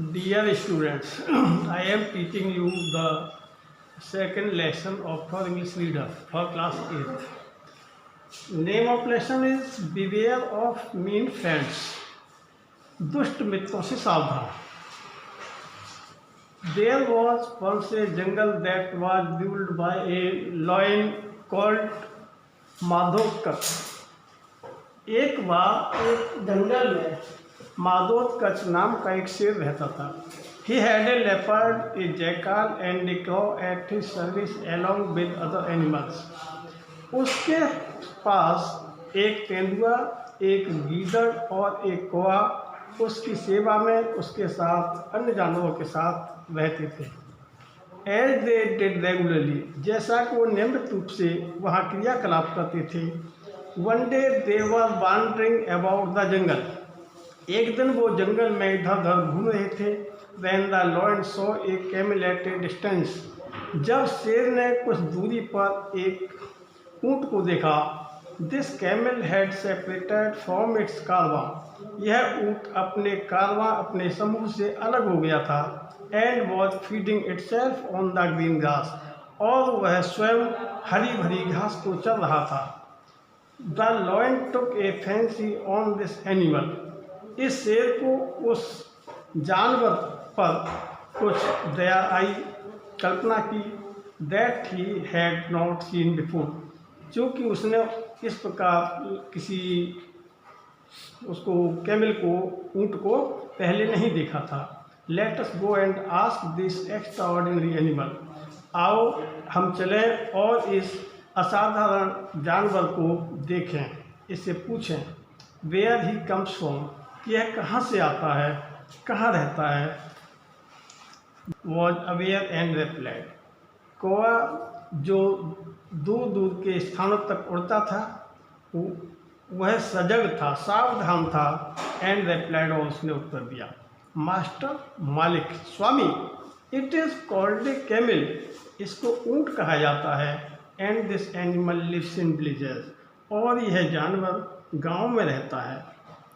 Dear students, I am teaching you the second lesson of for English reader for class 8th. Name of lesson is Beware of Mean Friends. दुष्ट मित्रों से सावधान. There was once a jungle that was ruled by a lion called माधोकच. एक बार एक जंगल में माधोकच नाम का एक शेर रहता था. He had a leopard, a jackal and a crow at his service along with other animals. उसके पास एक तेंदुआ, एक गीदड़ और एक कौवा उसकी सेवा में उसके साथ अन्य जानवरों के साथ रहते थे. As they did regularly, जैसा कि वो नियमित रूप से वहाँ क्रियाकलाप करते थे. One day they were wandering about the jungle. एक दिन वो जंगल में इधर उधर घूम रहे थे. When the lion saw a camel at a distance, जब शेर ने कुछ दूरी पर एक ऊँट को देखा. This camel had separated from its कारवां. यह ऊँट अपने कारवां अपने समूह से अलग हो गया था. And was feeding itself on the green grass. और वह स्वयं हरी भरी घास को चर रहा था. The lion took a fancy on this animal. इस शेर को उस जानवर पर कुछ दया आई, कल्पना की. That he had not seen before. क्योंकि उसने इस प्रकार किसी उसको कैमल को ऊँट को पहले नहीं देखा था. Let us go and ask this extraordinary animal. आओ हम चलें और इस असाधारण जानवर को देखें, इससे पूछें. Where he comes from, कि यह कहाँ से आता है, कहाँ रहता है. Was aware and replied. कौवा जो दूर दूर के स्थानों तक उड़ता था वह सजग था, सावधान था. एंड replied, और उसने उत्तर दिया. मास्टर, मालिक, स्वामी. It is called a camel. इसको ऊँट कहा जाता है. And this animal lives in villages. और यह जानवर गांव में रहता है.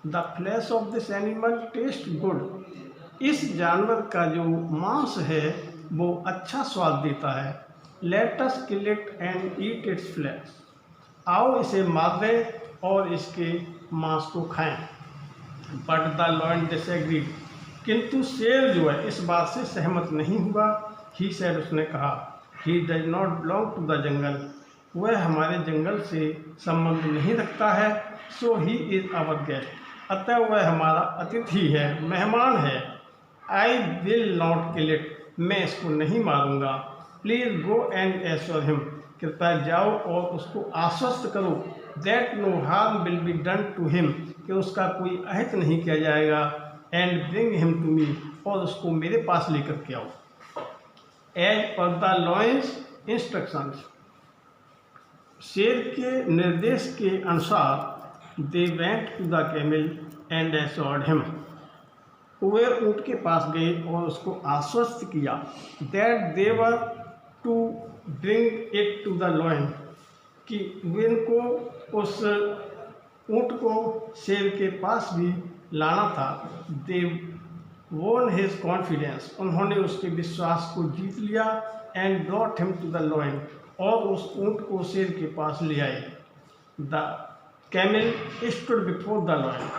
The flesh of this animal taste good. इस जानवर का जो मांस है वो अच्छा स्वाद देता है. Let us kill it and eat it's flash. आओ इसे मार दें और इसके मांस को खाएं. But the lion disagreed. किंतु शेर जो है इस बात से सहमत नहीं हुआ. ही सेड, उसने कहा. He does not belong to the jungle. वह हमारे जंगल से संबंध नहीं रखता है. So he is our guest. अतः वह हमारा अतिथि है, मेहमान है. I will not kill it. मैं इसको नहीं मारूंगा. Please go and assure him. कृपया जाओ और उसको आश्वस्त करो. That no harm will be done to him. कि उसका कोई अहित नहीं किया जाएगा. And bring him to me. और उसको मेरे पास लेकर के आओ. As per the lions instructions. शेर के निर्देश के अनुसार they went to the camel and assured him. वे ऊँट के पास गए और उसको आश्वस्त किया. That they were to bring it to the lion. कि वे इनको उस ऊँट को शेर के पास भी लाना था. दे won his confidence. उन्होंने उसके विश्वास को जीत लिया. And brought him to the lion. और उस ऊँट को शेर के पास ले आए. The camel stood before the lion.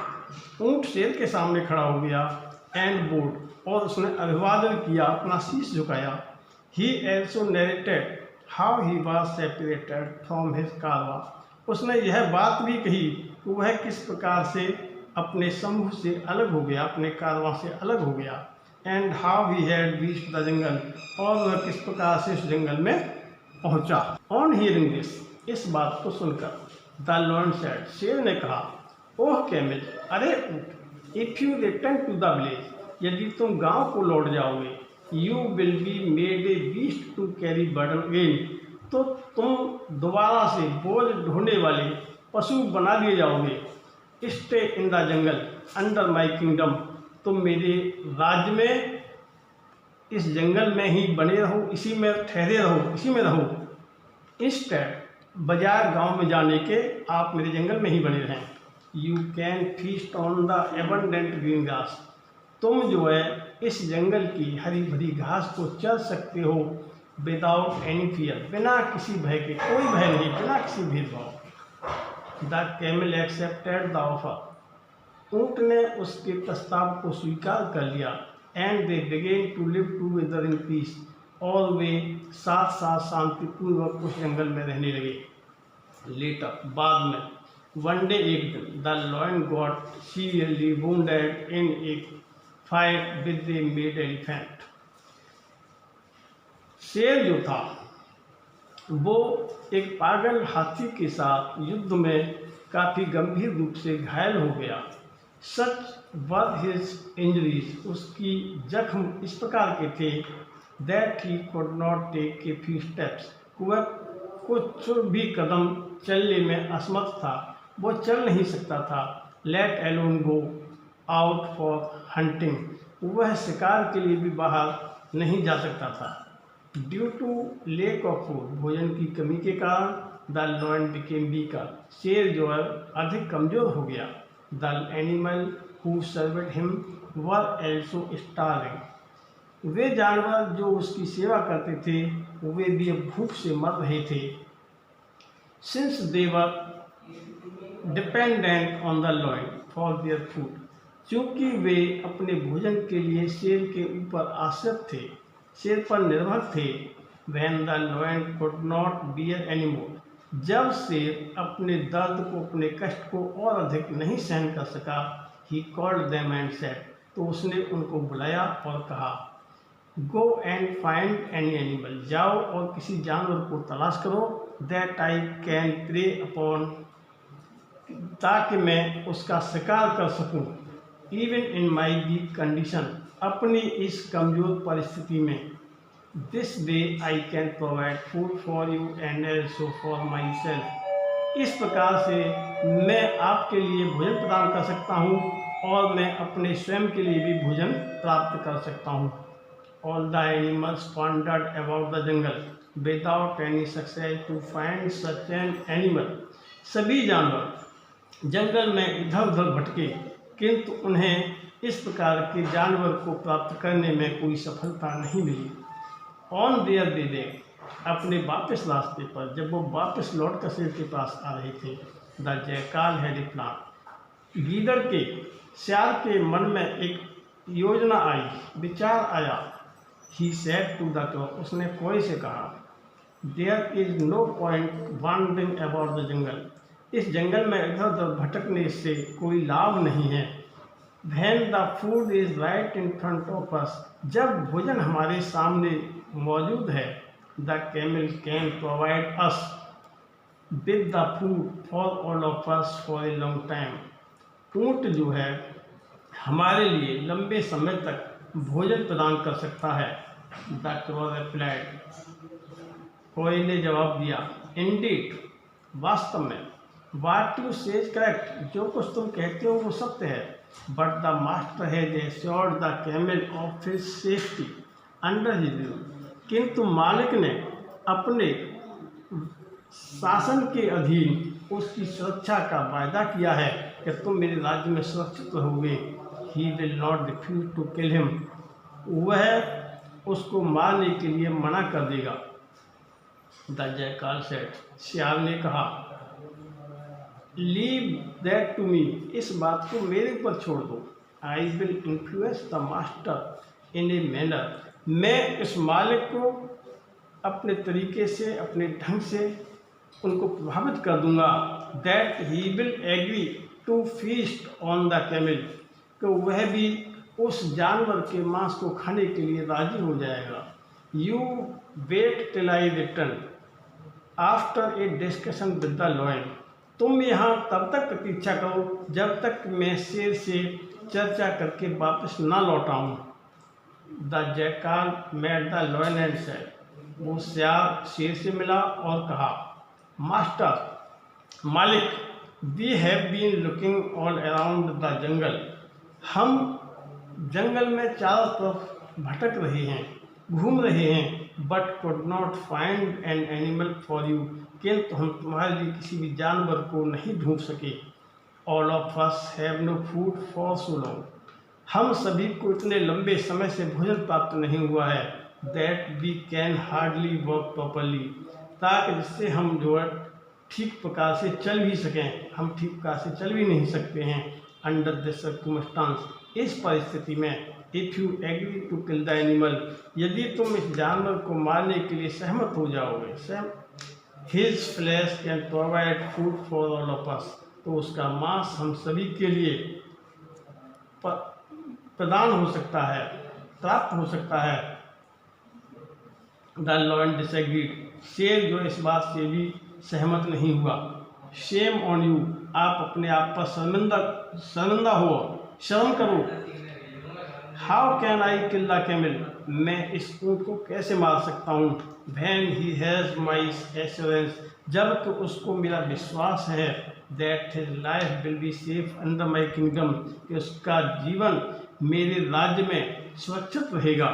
ऊँट शेर के सामने खड़ा हो गया. And bowed. और उसने अभिवादन किया, अपना शीश झुकाया. He also narrated how he was separated from his caravan. उसने यह बात भी कही कि वह किस प्रकार से अपने समूह से अलग हो गया, अपने कारवां से अलग हो गया. And how he had reached the jungle. और वह किस प्रकार से उस जंगल में पहुंचा. On hearing this. इस बात को सुनकर द लॉयन सेड. शेर ने कहा. ओह कैमल, अरे ऊँट. If you return to the village. यदि तुम गांव को लौट जाओगे. You will be made a beast to carry burden again. तो तुम दोबारा से बोझ ढोने वाले पशु बना दिए जाओगे. Stay in the jungle under my kingdom. तुम मेरे राज्य में इस जंगल में ही बने रहो, इसी में ठहरे रहो, इसी में रहो. इंस्टेड, बजाय गांव में जाने के आप मेरे जंगल में ही बने रहें. You can feast on the abundant green grass. तुम जो है इस जंगल की हरी भरी घास को चल सकते हो विदाउट एनी फियर, बिना किसी भय के, कोई भय नहीं, बिना किसी भेदभाव। The camel accepted the offer, ऊँट ने उसके प्रस्ताव को स्वीकार कर लिया। And they began to live together in peace, और वे साथ साथ शांतिपूर्वक उस जंगल में रहने लगे। लेटर, बाद में, वन डे, एक दिन, the lion got severely wounded in A fight with A made elephant, शेर जो था वो एक पागल हाथी के साथ युद्ध में काफ़ी गंभीर रूप से घायल हो गया। सच वर हिज इंजरीज, उसकी जख्म इस प्रकार के थे that he could not take a few steps, वह कुछ भी कदम चलने में असमर्थ था, वो चल नहीं सकता था। Let alone go out for hunting, वह शिकार के लिए भी बाहर नहीं जा सकता था। Due to lack of food, भोजन की कमी के कारण द लॉयन बिकेम वीकर, शेर जो है अधिक कमजोर हो गया। The animal who served him were also starving, वे जानवर जो उसकी सेवा करते थे वे भी अब भूख से मर रहे थे। Since they were dependent on the lion for their food, क्योंकि वे अपने भोजन के लिए शेर के ऊपर आश्रित थे, शेर पर निर्भर थे। When the lion could not bear any more, जब शेर अपने दर्द को, अपने कष्ट को और अधिक नहीं सहन कर सका, he called them and said, तो उसने उनको बुलाया और कहा, go and find any animal, जाओ और किसी जानवर को तलाश करो, that I can prey upon, ताकि मैं उसका शिकार कर सकूं। Even in my weak condition, अपनी इस कमज़ोर परिस्थिति में। This way I can provide food for you and also for myself, इस प्रकार से मैं आपके लिए भोजन प्रदान कर सकता हूँ और मैं अपने स्वयं के लिए भी भोजन प्राप्त कर सकता हूँ। All the animals wandered about the jungle without any success to find such an animal, सभी जानवर जंगल में इधर उधर भटके, किंतु उन्हें इस प्रकार के जानवर को प्राप्त करने में कोई सफलता नहीं मिली। ऑन देयर वे, अपने वापस रास्ते पर जब वो वापस लौट कर शेर के पास आ रहे थे, द जयकाल हैड ए प्लान, गीदड़ के, सियार के मन में एक योजना आई, विचार आया। He said to the crow, उसने कोई से कहा, there is no point wandering about the jungle, इस जंगल में इधर उधर भटकने से कोई लाभ नहीं है। When the food is right in front of us, जब भोजन हमारे सामने मौजूद है, the camel can provide us with the food for all of us for a long time, ऊँट जो है हमारे लिए लंबे समय तक भोजन प्रदान कर सकता है। The crow replied, कोई ने जवाब दिया, indeed, वास्तव में, what you say is correct, जो कुछ तुम कहते हो वो सत्य है। But the master has assured the camel of his safety under his rule, किंतु मालिक ने अपने शासन के अधीन उसकी सुरक्षा का वायदा किया है कि तुम मेरे राज्य में सुरक्षित रहोगे। He will not refuse to kill him, वह उसको मारने के लिए मना कर देगा। द जयकाल सेड, सियार ने कहा, लीव दैट टू मी, इस बात को मेरे ऊपर छोड़ दो। I will influence the master in a manner, मैं इस मालिक को अपने तरीके से, अपने ढंग से उनको प्रभावित कर दूंगा। That he will agree to feast on the camel, तो वह भी उस जानवर के मांस को खाने के लिए राजी हो जाएगा। You wait till I return after a discussion with the lion, तुम यहाँ तब तक प्रतीक्षा करो जब तक मैं शेर से चर्चा करके वापस ना लौट आऊँ। The jackal met the lion and said, वो सियार शेर से मिला और कहा, मास्टर, मालिक, we have been looking all around the jungle, हम जंगल में चारों तरफ भटक रहे हैं, घूम रहे हैं, but could not find an animal for you, किंतु हम तुम्हारे लिए किसी भी जानवर को नहीं ढूंढ सके। All of us have no food for so long, हम सभी को इतने लंबे समय से भोजन प्राप्त नहीं हुआ है, that we can hardly work properly, ताकि जिससे हम जो है ठीक प्रकार से चल भी सकें। हम ठीक प्रकार से चल भी नहीं सकते हैं। अंडर दिस सर्कमस्टांस, इस परिस्थिति में, if you agree to kill the animal, यदि तुम इस जानवर को मारने के लिए सहमत हो जाओगे, his flash can provide food for all of अस, तो उसका मांस हम सभी के लिए प्रदान हो सकता है, प्राप्त हो सकता है। द लॉयन डिसएग्रीड, शेर जो इस बात से भी सहमत नहीं हुआ। शेम ऑन यू, आप अपने आप पर शर्मिंदा हो, शर्म करो। How can I kill the camel, मैं इस ऊँट को कैसे मार सकता हूँ। When he has my assurance, जब तो उसको मेरा विश्वास है, that his life will be safe under my kingdom, कि उसका जीवन मेरे राज्य में सुरक्षित रहेगा।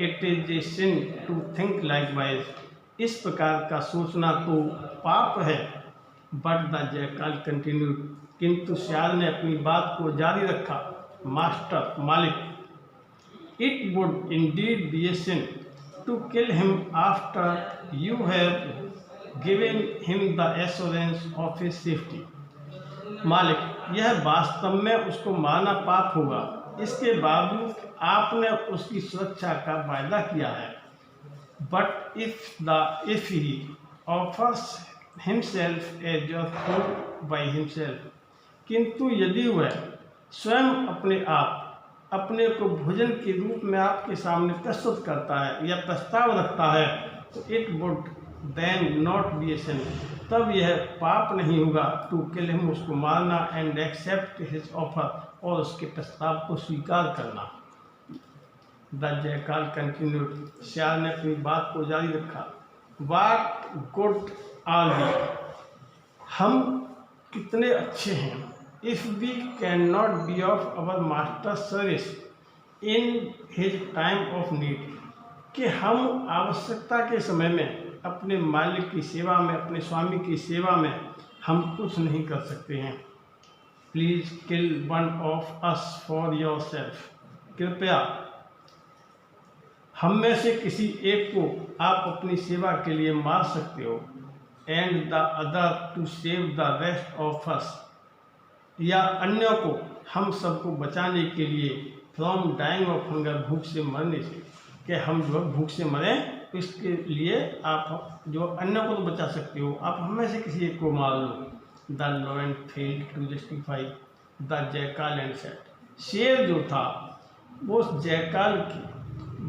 It is a sin to think likewise, इस प्रकार का सोचना तो पाप है। बट द जैकाल कंटिन्यूड, किंतु सियाल ने अपनी बात को जारी रखा। मास्टर, मालिक, it would indeed be a sin to kill him after you have given him the assurance of his safety. मालिक, यह वास्तव में उसको मारना पाप होगा, इसके बावजूद आपने उसकी सुरक्षा का वायदा किया है। But if he offers himself as your food by himself, किंतु यदि वह स्वयं अपने को भोजन के रूप में आपके सामने प्रस्तुत करता है या प्रस्ताव रखता है, तो it would then not be a sin, तब यह पाप नहीं होगा टू किल हिम, उसको मारना, एंड एक्सेप्ट हिज ऑफर, और उसके प्रस्ताव को स्वीकार करना। द जैकाल कंटिन्यूड, सियाल ने अपनी बात को जारी रखा। वाट गुड आर वी, हम कितने अच्छे हैं। If we can not be of our master service in his time of need, कि हम आवश्यकता के समय में अपने मालिक की सेवा में, अपने स्वामी की सेवा में हम कुछ नहीं कर सकते हैं। Please kill one of us for your self, कृपया हम में से किसी एक को आप अपनी सेवा के लिए मार सकते हो। And the other to save the rest of us, या अन्यों को, हम सबको बचाने के लिए, फ्रॉम डाइंग ऑफ हंगर, भूख से मरने से, कि हम जो भूख से मरें, इसके लिए आप जो अन्यों को तो बचा सकते हो, आप हमें से किसी एक को मार लो। The lion failed to justify the jackal and said, शेर जो था वो उस जैकाल की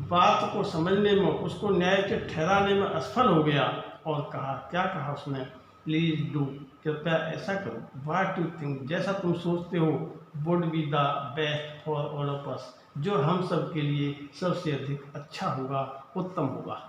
बात को समझने में, उसको न्याय के ठहराने में असफल हो गया, और कहा, क्या कहा उसने, प्लीज डू, कृपया ऐसा करो, व्हाट यू थिंक, जैसा तुम सोचते हो, would be the best for all of अस, जो हम सब के लिए सबसे अधिक अच्छा होगा, उत्तम होगा।